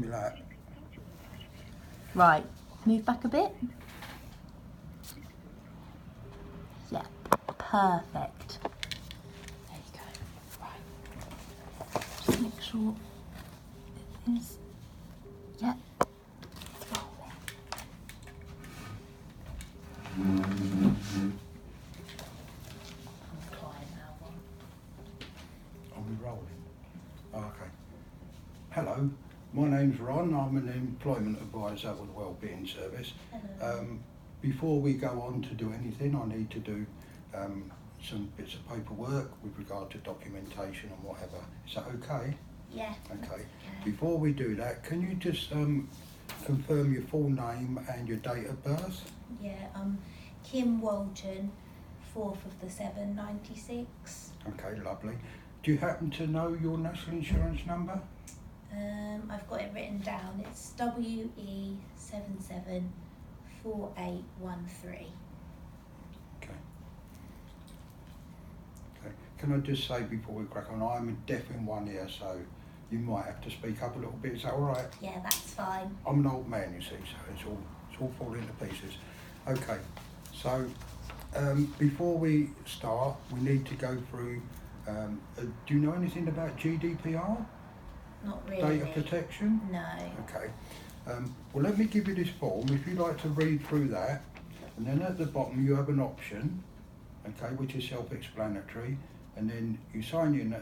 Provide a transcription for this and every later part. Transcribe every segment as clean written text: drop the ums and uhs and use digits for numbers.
my lap. Right, move back a bit. Yeah, perfect. There you go. Right. Just make sure it is. Yeah. Are we rolling? Oh, okay. Hello, my name's Ron. I'm an employment advisor with the Wellbeing Service. Before we go on to do anything, I need to do some bits of paperwork with regard to documentation and whatever. Is that okay? Yeah. Okay. Before we do that, can you just confirm your full name and your date of birth? Yeah, Kim Walton, 4th of the 7th, 96. Okay, lovely. Do you happen to know your national insurance number? I've got it written down. It's WE774813. Okay. Okay. Can I just say before we crack on, I'm deaf in one ear, so you might have to speak up a little bit. Is that all right? Yeah, that's fine. I'm an old man, you see, so it's all falling to pieces. Okay. So before we start, we need to go through. Do you know anything about GDPR? Not really. Data protection? No. Okay. Well, let me give you this form. If you'd like to read through that, and then at the bottom you have an option, okay, which is self-explanatory, and then you sign in,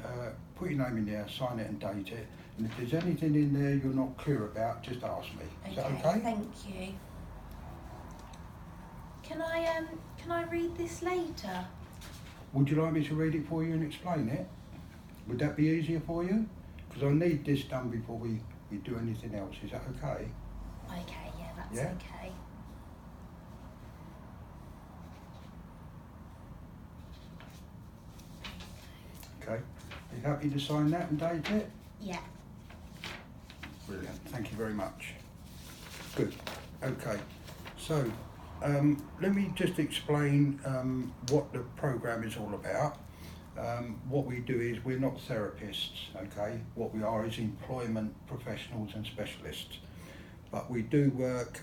put your name in there, sign it and date it, and if there's anything in there you're not clear about, just ask me. Is that okay? Thank you. Can I read this later? Would you like me to read it for you and explain it? Would that be easier for you? Because I need this done before we do anything else. Is that okay? Okay, yeah, that's Yeah? okay. Okay. Are you happy to sign that and date it? Yeah. Brilliant. Thank you very much. Good. Okay. So let me just explain what the program is all about. What we do is we're not therapists, okay? What we are is employment professionals and specialists. But we do work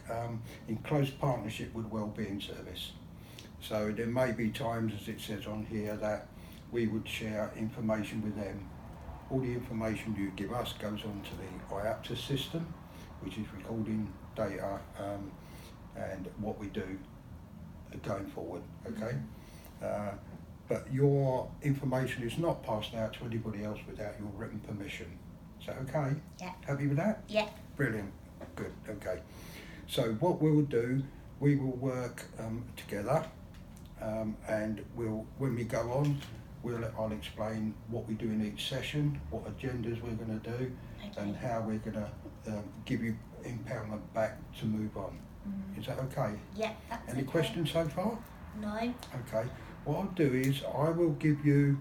in close partnership with Wellbeing Service. So there may be times, as it says on here, that we would share information with them. All the information you give us goes onto the IAPTA system, which is recording data and what we do going forward, okay? But your information is not passed out to anybody else without your written permission. Is that okay? Yeah. Happy with that? Yeah. Brilliant. Good. Okay. So what we'll do, we will work together, and when we go on, I'll explain what we do in each session, what agendas we're going to do, and how we're going to give you empowerment back to move on. Is that okay? Yeah, that's Any okay. questions so far? No. Okay. What I'll do is I will give you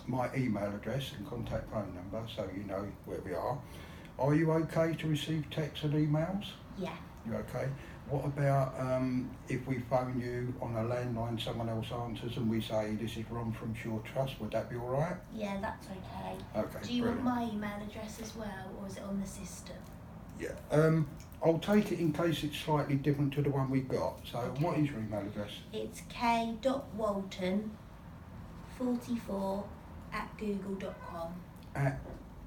my email address and contact phone number so you know where we are. Are you okay to receive texts and emails? Yeah. You okay? What about if we phone you on a landline, someone else answers and we say, this is Ron from Shore Trust, would that be all right? Yeah, that's okay. Okay, Do you brilliant. want my email address as well, or is it on the system? Yeah. I'll take it in case it's slightly different to the one we got. So Okay. what is your email address? It's k.walton44 at google.com. At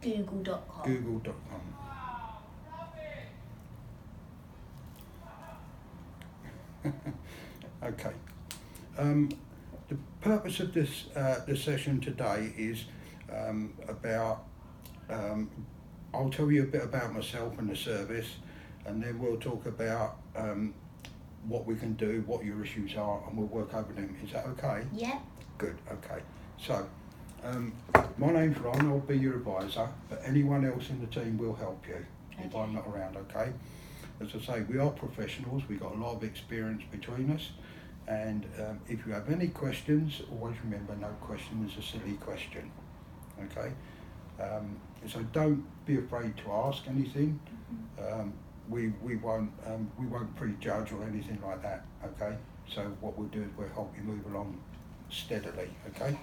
Google.com. google.com. Okay. The purpose of this the session today is about. I'll tell you a bit about myself and the service, and then we'll talk about what we can do, what your issues are, and we'll work over them. Is that okay? Yeah. Good. Okay. So, my name's Ron. I'll be your advisor, but anyone else in the team will help you if I'm not around. Okay. As I say, we are professionals. We've got a lot of experience between us, and if you have any questions, always remember no question is a silly question. Okay. So don't be afraid to ask anything. We won't prejudge or anything like that. Okay. So what we'll do is we'll help you move along steadily. Okay.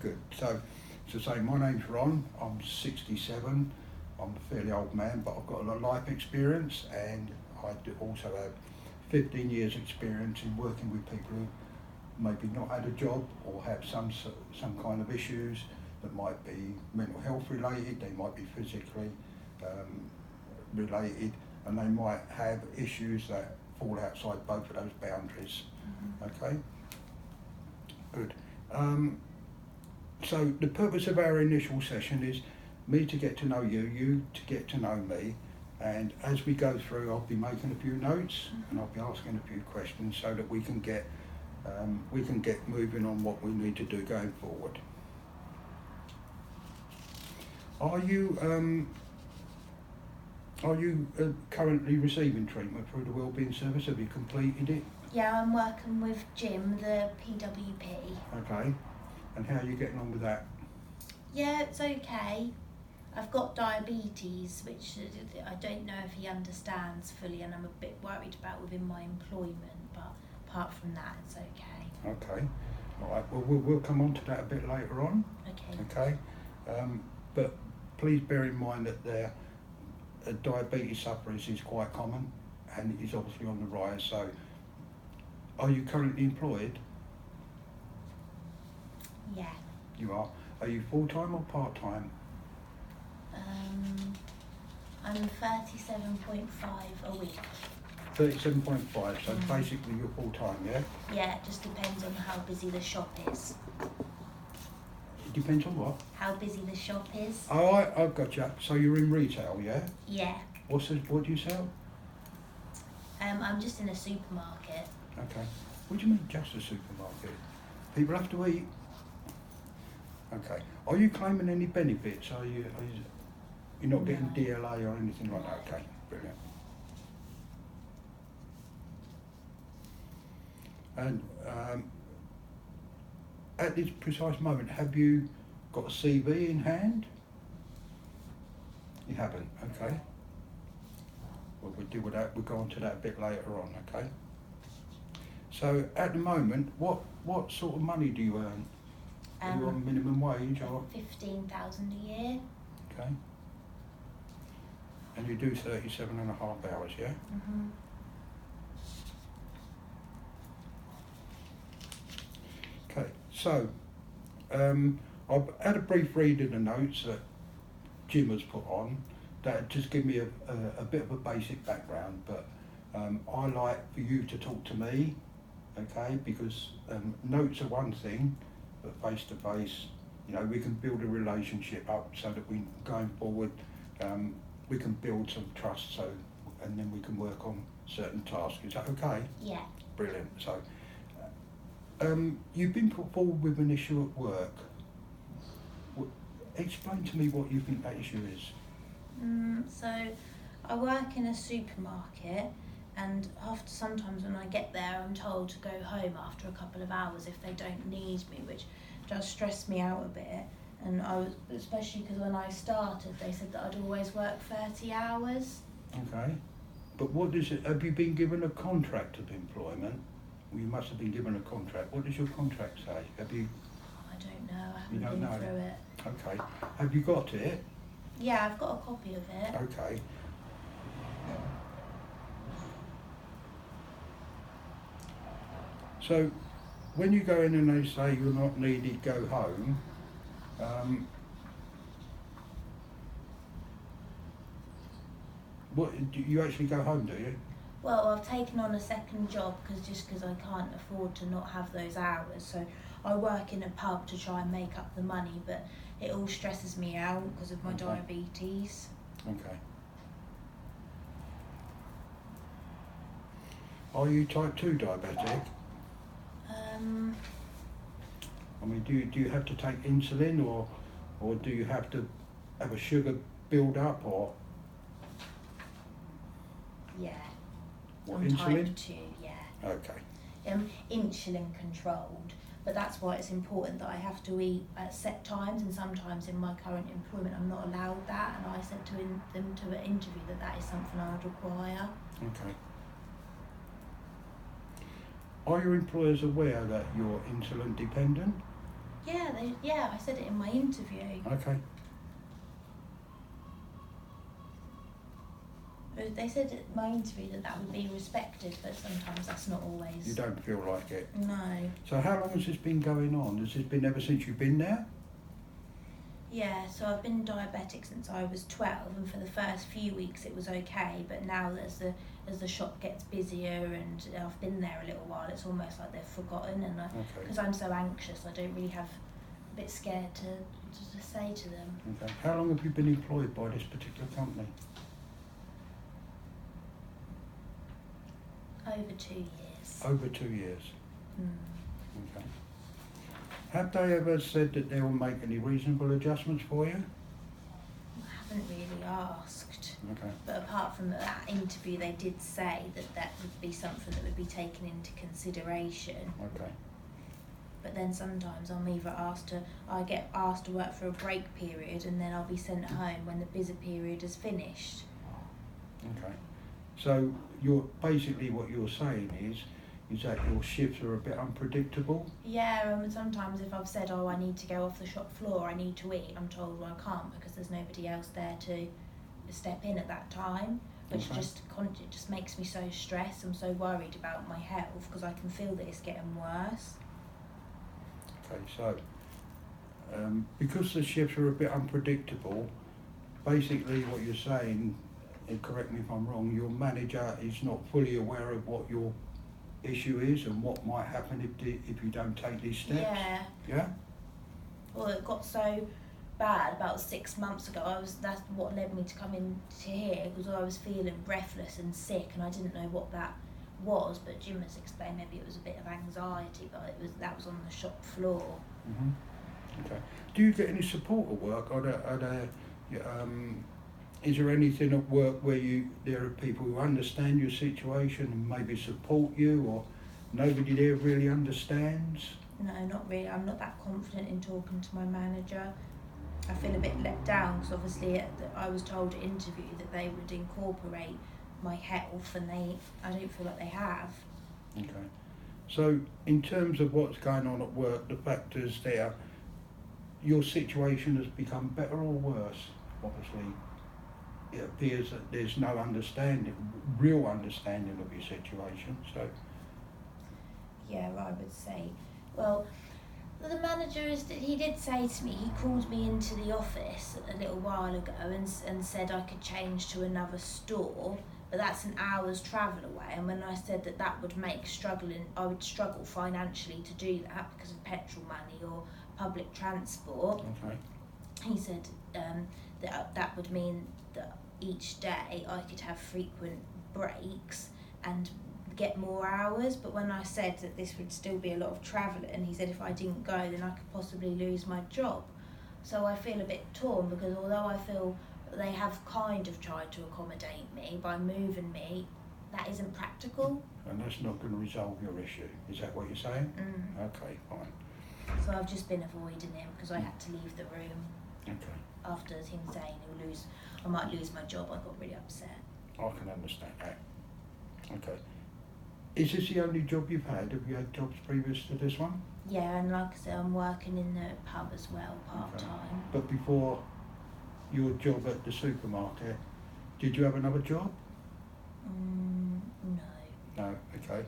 Good. So to say, my name's Ron. I'm 67. I'm a fairly old man, but I've got a lot of life experience, and I do also have 15 years experience in working with people who maybe not had a job or have some kind of issues that might be mental health related, they might be physically related, and they might have issues that fall outside both of those boundaries. Okay, good. So the purpose of our initial session is me to get to know you, you to get to know me, and as we go through I'll be making a few notes and I'll be asking a few questions so that we can get moving on what we need to do going forward. Are you currently receiving treatment through the Wellbeing Service? Have you completed it? Yeah, I'm working with Jim, the PWP. Okay. And how are you getting on with that? Yeah, it's okay. I've got diabetes, which I don't know if he understands fully, and I'm a bit worried about within my employment, but apart from that, it's okay. Okay. All right. Well, we'll come on to that a bit later on. Okay. Okay. But please bear in mind that diabetes sufferers is quite common, and it is obviously on the rise. So, are you currently employed? Yeah. You are. Are you full-time or part-time? I'm 37.5 a week. 37.5, so basically you're full-time, yeah? Yeah, it just depends on how busy the shop is. It depends on what? How busy the shop is. Oh, I've got you. So you're in retail, yeah? Yeah. What do you sell? I'm just in a supermarket. Okay. What do you mean just a supermarket? People have to eat. Okay. Are you claiming any benefits? You're not getting No. DLA or anything like that? Okay, brilliant. And at this precise moment, have you got a CV in hand? You haven't, okay. Well, we'll deal with that. We'll go on to that a bit later on, okay. So at the moment, what sort of money do you earn? Are you on minimum wage or? 15,000 a year. Okay. And you do 37.5 hours, yeah? Okay, so I've had a brief read of the notes that Jim has put on that just give me a bit of a basic background, but I like for you to talk to me, okay, because notes are one thing, but face to face, you know, we can build a relationship up so that we, going forward, we can build some trust, so, and then we can work on certain tasks. Is that okay? Yeah. Brilliant. So, you've been put forward with an issue at work. Explain to me what you think that issue is. So, I work in a supermarket, and sometimes when I get there, I'm told to go home after a couple of hours if they don't need me, which does stress me out a bit. And especially because when I started, they said that I'd always work 30 hours. Okay. But what is it? Have you been given a contract of employment? Well, you must have been given a contract. What does your contract say? Have you? I don't know. I You haven't don't been know? through it. Okay. Have you got it? Yeah, I've got a copy of it. Okay. So, when you go in and they say you're not needed, go home. What do you actually go home? Do you? Well, I've taken on a second job because I can't afford to not have those hours. So I work in a pub to try and make up the money, but it all stresses me out because of my Okay. diabetes. Okay. Are you type 2 diabetic? I mean, do you have to take insulin, or do you have to have a sugar build up, or Yeah. what, I'm insulin? type 2, yeah. Okay. Insulin controlled, but that's why it's important that I have to eat at set times, and sometimes in my current employment I'm not allowed that, and I said to them to an interview that is something I would require. Okay. Are your employers aware that you're insulin dependent? Yeah, I said it in my interview. Okay. But they said at my interview that would be respected, but sometimes that's not always. You don't feel like it. No. So how long has this been going on? Has this been ever since you've been there? Yeah, so I've been diabetic since I was 12, and for the first few weeks it was okay, but now as the shop gets busier and I've been there a little while, it's almost like they've forgotten, and Okay. because I'm so anxious, I don't really have a bit scared to say to them. Okay. How long have you been employed by this particular company? Over 2 years. Over 2 years. Mm. Okay. Have they ever said that they will make any reasonable adjustments for you? I haven't really asked. Okay. But apart from that interview, they did say that that would be something that would be taken into consideration. Okay. But then sometimes I get asked to work for a break period, and then I'll be sent home when the busy period is finished. Okay. So basically what you're saying is that your shifts are a bit unpredictable? Yeah, and sometimes if I've said, I need to go off the shop floor, I need to eat, I'm told, well, I can't because there's nobody else there to step in at that time, which Okay. it just makes me so stressed. I'm so worried about my health because I can feel that it's getting worse. Okay, so because the shifts are a bit unpredictable, basically what you're saying, and correct me if I'm wrong, your manager is not fully aware of what your issue is and what might happen if you don't take these steps? Yeah. Yeah? Well, it got so bad about 6 months ago. That's what led me to come in to here, because I was feeling breathless and sick, and I didn't know what that was. But Jim has explained maybe it was a bit of anxiety, but that was on the shop floor. Mm-hmm. Okay. Do you get any support at work? Is there anything at work where there are people who understand your situation and maybe support you, or nobody there really understands? No, not really. I'm not that confident in talking to my manager. I feel a bit let down because obviously I was told at interview that they would incorporate my health, and I don't feel like they have. Okay. So in terms of what's going on at work, the factors there, your situation has become better or worse? Obviously, it appears that there's no real understanding of your situation. So, Yeah, I would say. Well, the manager he did say to me, he called me into the office a little while ago and said I could change to another store, but that's an hour's travel away. And when I said that would make I would struggle financially to do that because of petrol money or public transport. okay. He said that would mean that each day I could have frequent breaks and get more hours. But when I said that this would still be a lot of travelling, he said if I didn't go then I could possibly lose my job. So I feel a bit torn, because although I feel that they have kind of tried to accommodate me by moving me, that isn't practical. And that's not going to resolve your issue. Is that what you're saying? Mm. Okay, fine. So I've just been avoiding him because I had to leave the room Okay. after him saying I might lose my job. I got really upset. I can understand that. Okay. Is this the only job you've had? Have you had jobs previous to this one? Yeah, and like I said, I'm working in the pub as well, part-time. But before your job at the supermarket, did you have another job? No. No, okay.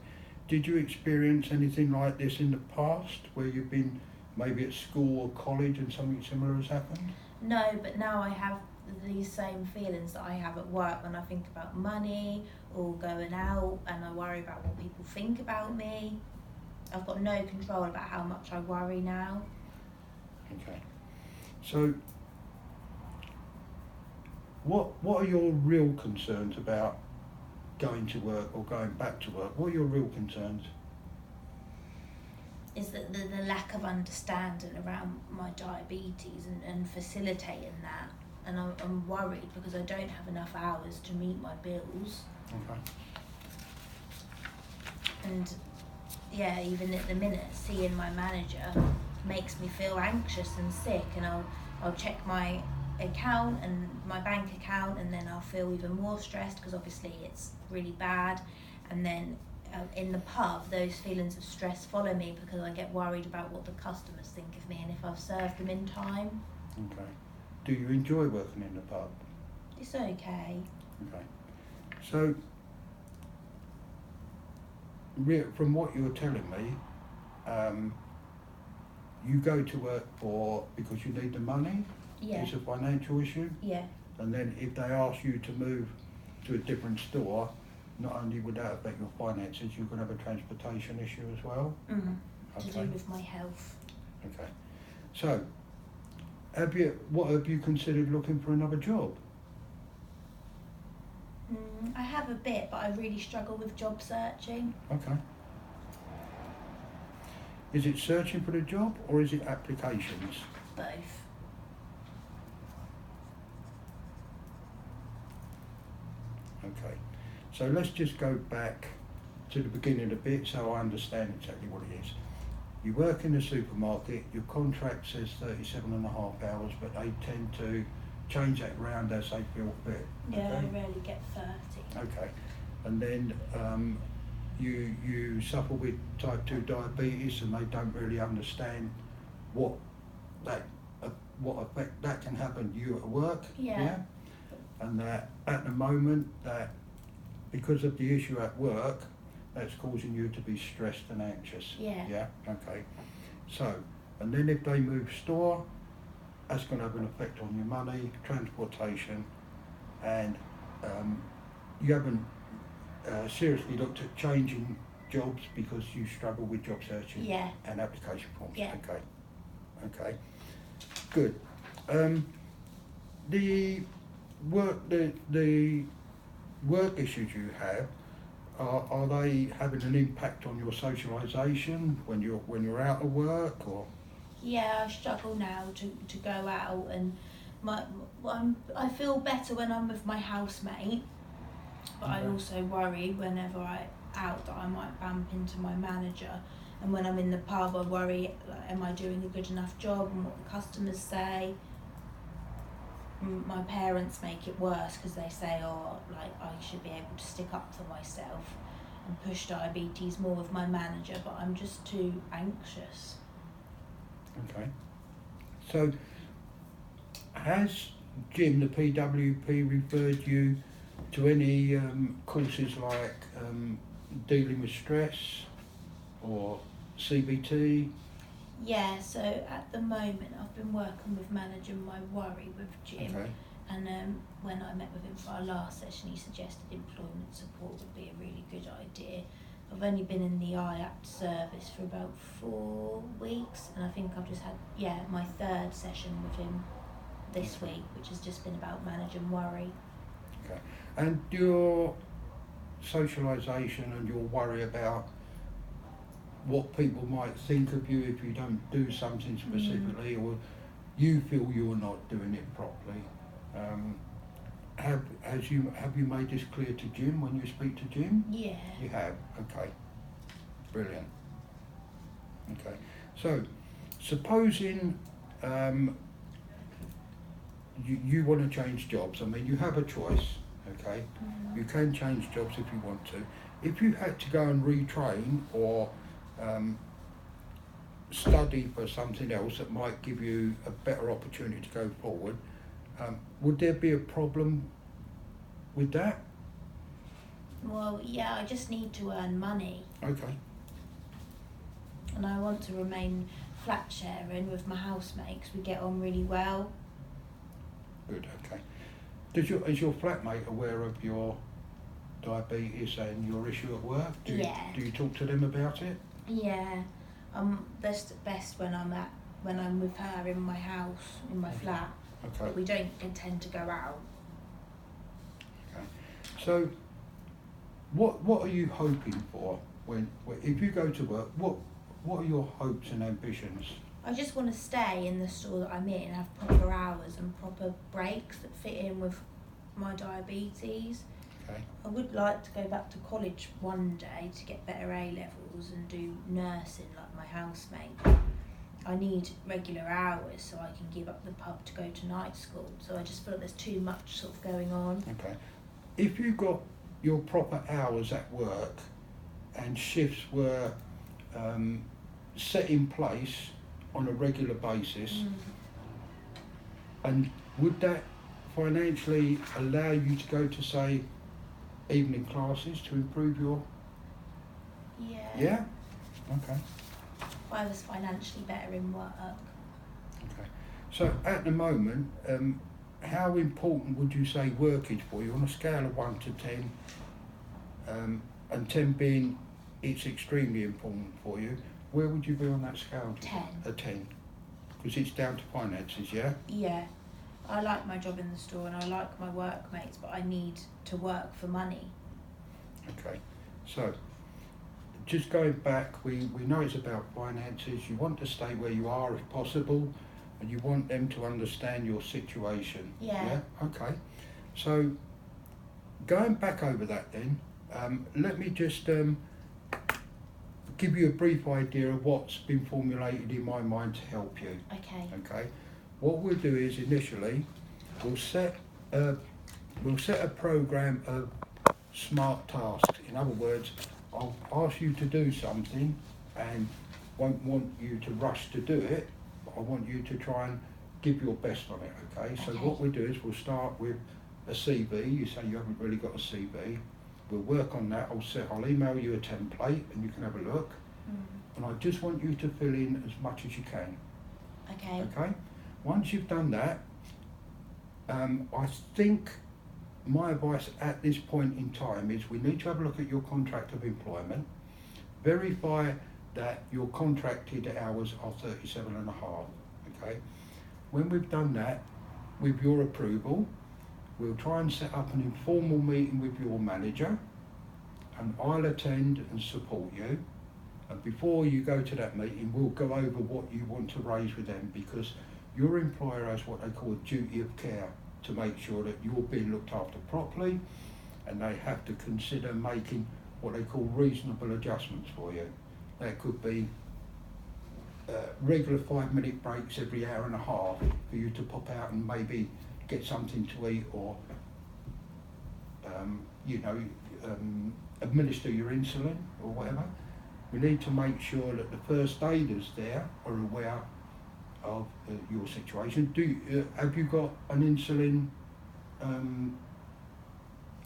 Did you experience anything like this in the past, where you've been maybe at school or college and something similar has happened? No, but now I have these same feelings that I have at work when I think about money or going out, and I worry about what people think about me. I've got no control about how much I worry now. Okay. So, what are your real concerns about going to work or going back to work? What are your real concerns? Is that the lack of understanding around my diabetes and facilitating that. And I'm worried because I don't have enough hours to meet my bills. Okay. And yeah, even at the minute, seeing my manager makes me feel anxious and sick, and I'll check my account and my bank account, and then I'll feel even more stressed because obviously it's really bad. And then in the pub, those feelings of stress follow me because I get worried about what the customers think of me and if I've served them in time. Okay. Do you enjoy working in the pub? It's okay. Okay. So, from what you're telling me, you go to work because you need the money. Yeah. It's a financial issue. Yeah. And then if they ask you to move to a different store, not only would that affect your finances, you could have a transportation issue as well. Mm. To Okay. do with my health. Okay. So, what have you considered looking for another job? I have a bit, but I really struggle with job searching. Okay. Is it searching for the job or is it applications? Both. Okay. So let's just go back to the beginning a bit so I understand exactly what it is. You work in a supermarket, your contract says 37.5 hours, but they tend to change that round as they feel fit. Yeah, Okay? I rarely get 30. Okay. And then you suffer with type 2 diabetes and they don't really understand what effect that can happen to you at work. Yeah. And that at the moment that because of the issue at work, that's causing you to be stressed and anxious. Yeah. Yeah, okay. So, and then if they move store, that's going to have an effect on your money, transportation, and you haven't seriously looked at changing jobs because you struggle with job searching Yeah. and application forms. Yeah. Okay. Okay. Good. The work issues you have, are they having an impact on your socialisation when you're out of work or? Yeah, I struggle now to go out, and I feel better when I'm with my housemate, but I Okay. also worry whenever I'm out that I might bump into my manager. And when I'm in the pub, I worry, like, am I doing a good enough job, and what the customers say. My parents make it worse because they say, oh, like, I should be able to stick up for myself and push diabetes more with my manager, but I'm just too anxious. Okay. So, has Jim, the PWP, referred you to any courses like dealing with stress or CBT? Yeah, so at the moment I've been working with managing my worry with Jim, Okay. and when I met with him for our last session, he suggested employment support would be a really good idea. I've only been in the IAPT service for about 4 weeks, and I think I've just had my 3rd session with him this week, which has just been about managing worry. Okay. And your socialisation and your worry about what people might think of you if you don't do something specifically, or you feel you're not doing it properly. Have you made this clear to Jim when you speak to Jim? Yeah. You have. Okay. Brilliant. Okay. So, supposing you want to change jobs. I mean, you have a choice. Okay. You can change jobs if you want to. If you had to go and retrain or study for something else that might give you a better opportunity to go forward, would there be a problem with that? Well, yeah, I just need to earn money, Okay. and I want to remain flat sharing with my housemate 'cause we get on really well. Good. Okay. Is your flatmate aware of your diabetes and your issue at work? Do you talk to them about it? Yeah, that's best when I'm with her in my house, in my flat. Okay. But we don't intend to go out. Okay. So, what are you hoping for if you go to work? What are your hopes and ambitions? I just want to stay in the store that I'm in, have proper hours and proper breaks that fit in with my diabetes. Okay. I would like to go back to college one day to get better A-levels and do nursing like my housemate. I need regular hours so I can give up the pub to go to night school. So I just feel like there's too much sort of going on. Okay. If you got your proper hours at work and shifts were set in place on a regular basis, and would that financially allow you to go to, say, evening classes to improve your... Yeah. Yeah? Okay. I was financially better in work. Okay. So at the moment, how important would you say work is for you on a scale of 1 to 10, and 10 being it's extremely important for you? Where would you be on that scale? 10. A 10. Because it's down to finances, yeah? Yeah. I like my job in the store and I like my workmates, but I need to work for money. Okay. So, just going back, we know it's about finances. You want to stay where you are if possible, and you want them to understand your situation. Yeah. Okay. So, going back over that then, let me just give you a brief idea of what's been formulated in my mind to help you. Okay. Okay. What we'll do is initially we'll set a program of smart tasks. In other words, I'll ask you to do something and won't want you to rush to do it, but I want you to try and give your best on it. Okay. So what we do is we'll start with a CV. You say you haven't really got a CV. We'll work on that. I'll email you a template and you can have a look. And I just want you to fill in as much as you can. Okay. Okay? Once you've done that, I think my advice at this point in time is we need to have a look at your contract of employment, verify that your contracted hours are 37 and a half. Okay? When we've done that, with your approval, we'll try and set up an informal meeting with your manager, and I'll attend and support you. And before you go to that meeting, we'll go over what you want to raise with them, because your employer has what they call a duty of care to make sure that you're being looked after properly, and they have to consider making what they call reasonable adjustments for you. That could be regular 5-minute breaks every hour and a half for you to pop out and maybe get something to eat, or administer your insulin or whatever. We need to make sure that the first aiders there are aware of your situation. Have you got an insulin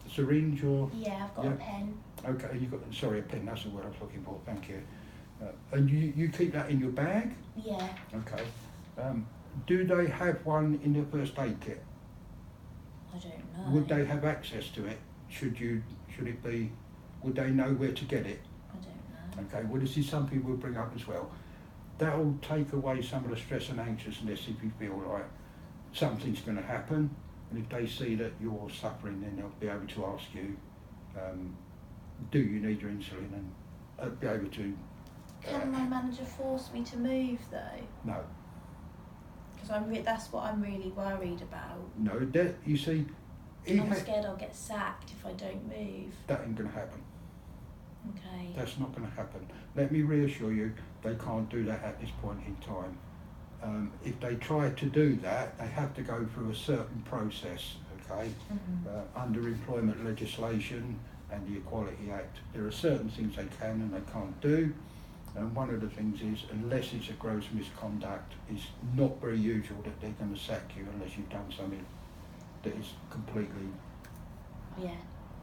syringe or? Yeah, I've got a pen. Okay, a pen. That's the word I was looking for. Thank you. And you keep that in your bag? Yeah. Okay. Do they have one in their first aid kit? I don't know. Would they have access to it? Would they know where to get it? I don't know. Okay, well, this is something we'll bring up as well. That'll take away some of the stress and anxiousness if you feel like something's going to happen. And if they see that you're suffering, then they'll be able to ask you, do you need your insulin? And be able to... Can my manager force me to move though? No. Because that's what I'm really worried about. No, you see... I'm scared I'll get sacked if I don't move. That ain't going to happen. Okay. That's not going to happen. Let me reassure you, they can't do that at this point in time. If they try to do that, they have to go through a certain process, okay? Under employment legislation and the Equality Act, there are certain things they can and they can't do. And one of the things is, unless it's a gross misconduct, it's not very usual that they're going to sack you unless you've done something that is completely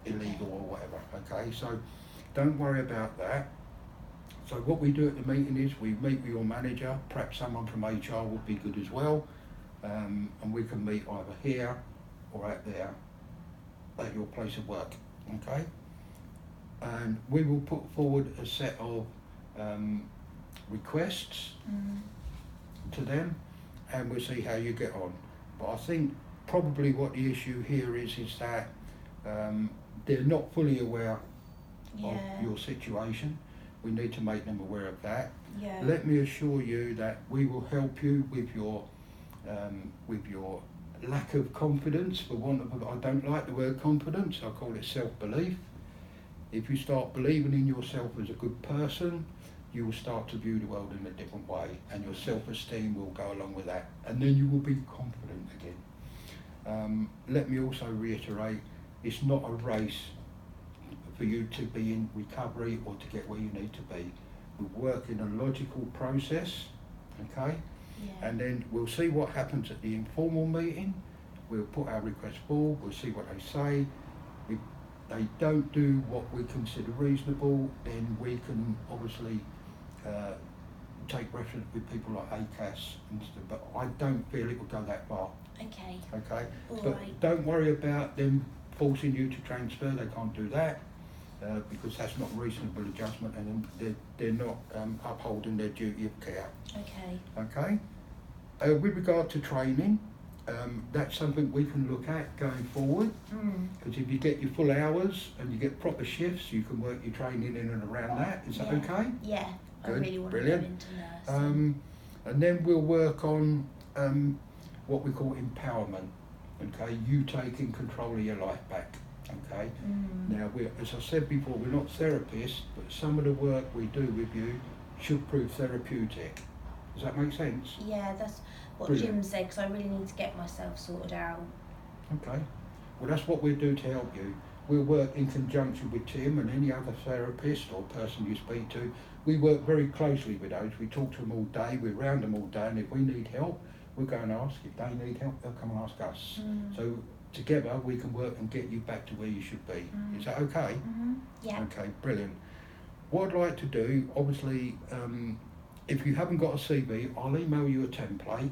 illegal or whatever, okay? So don't worry about that. So what we do at the meeting is we meet with your manager, perhaps someone from HR would be good as well, and we can meet either here or out there at your place of work, okay? And we will put forward a set of requests to them, and we'll see how you get on. But I think probably what the issue here is that they're not fully aware of your situation. We need to make them aware of that. Yeah. Let me assure you that we will help you with your lack of confidence. For want of, I don't like the word confidence. I call it self-belief. If you start believing in yourself as a good person, you will start to view the world in a different way, and your self-esteem will go along with that, and then you will be confident again. Let me also reiterate, it's not a race for you to be in recovery or to get where you need to be. We work in a logical process, okay? Yeah. And then we'll see what happens at the informal meeting. We'll put our request forward, we'll see what they say. they don't do what we consider reasonable, then we can obviously take reference with people like ACAS and stuff, but I don't feel it will go that far. Okay. Okay? All But right. don't worry about them forcing you to transfer, they can't do that. Because that's not reasonable adjustment, and they're not upholding their duty of care. Okay. Okay? With regard to training, that's something we can look at going forward, because if you get your full hours and you get proper shifts, you can work your training in and around that. Is that okay? Yeah. I Good, really want brilliant. to go into nursing. And then we'll work on what we call empowerment. Okay, you taking control of your life back. Okay. Now, as I said before, we're not therapists, but some of the work we do with you should prove therapeutic. Does that make sense? Yeah, that's what Brilliant. Jim said, because I really need to get myself sorted out. Okay. Well, that's what we'll do to help you. We'll work in conjunction with Tim and any other therapist or person you speak to. We work very closely with those. We talk to them all day, we're around them all day, and if we need help, we'll go and ask. If they need help, they'll come and ask us. So together we can work and get you back to where you should be. Is that okay? Yeah. Okay, brilliant. What I'd like to do, obviously, if you haven't got a CV, I'll email you a template,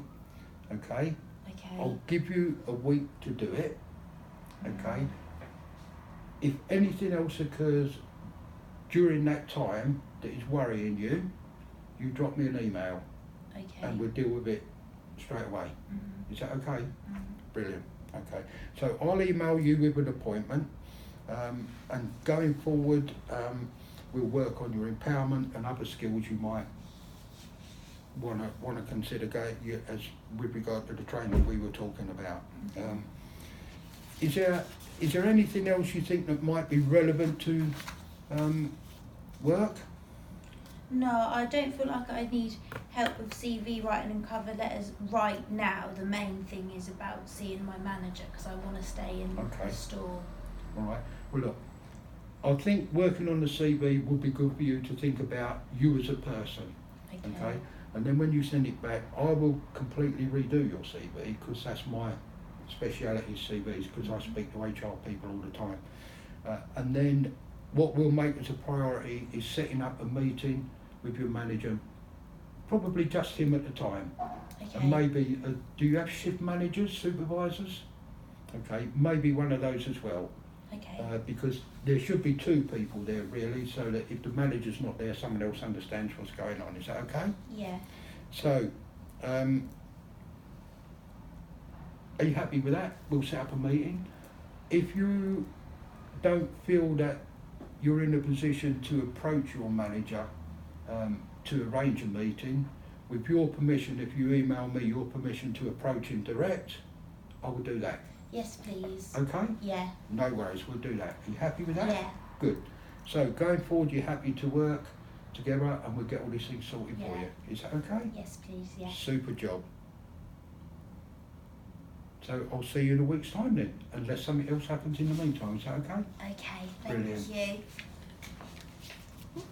okay? Okay. I'll give you a week to do it, okay? If anything else occurs during that time that is worrying you, you drop me an email Okay. and we'll deal with it straight away. Is that okay? Brilliant. Okay. So I'll email you with an appointment, and going forward, we'll work on your empowerment and other skills you might want to consider going as with regard to the training we were talking about. Is there anything else you think that might be relevant to work? No, I don't feel like I need help with CV writing and cover letters right now. The main thing is about seeing my manager, because I want to stay in Okay. the store. All right. Well, look, I think working on the CV would be good for you to think about you as a person. Okay. And then when you send it back, I will completely redo your CV, because that's my speciality, CVs, because I speak to HR people all the time. And then what we'll make as a priority is setting up a meeting with your manager, probably just him at the time. Okay. And maybe, do you have shift managers, supervisors? Okay, maybe one of those as well. Okay. Because there should be two people there really, so that if the manager's not there, someone else understands what's going on. Is that okay? Yeah. So, are you happy with that? We'll set up a meeting. If you don't feel that you're in a position to approach your manager to arrange a meeting, with your permission, if you email me your permission to approach him direct, I will do that. Yes, please. Okay? Yeah. No worries, we'll do that. Are you happy with that? Yeah. Good. So going forward, you're happy to work together and we'll get all these things sorted for Yeah. you. Is that okay? Yes, please. Yeah. Super job. So I'll see you in a week's time then, unless something else happens in the meantime. Is that okay? Okay. Thank Brilliant. you.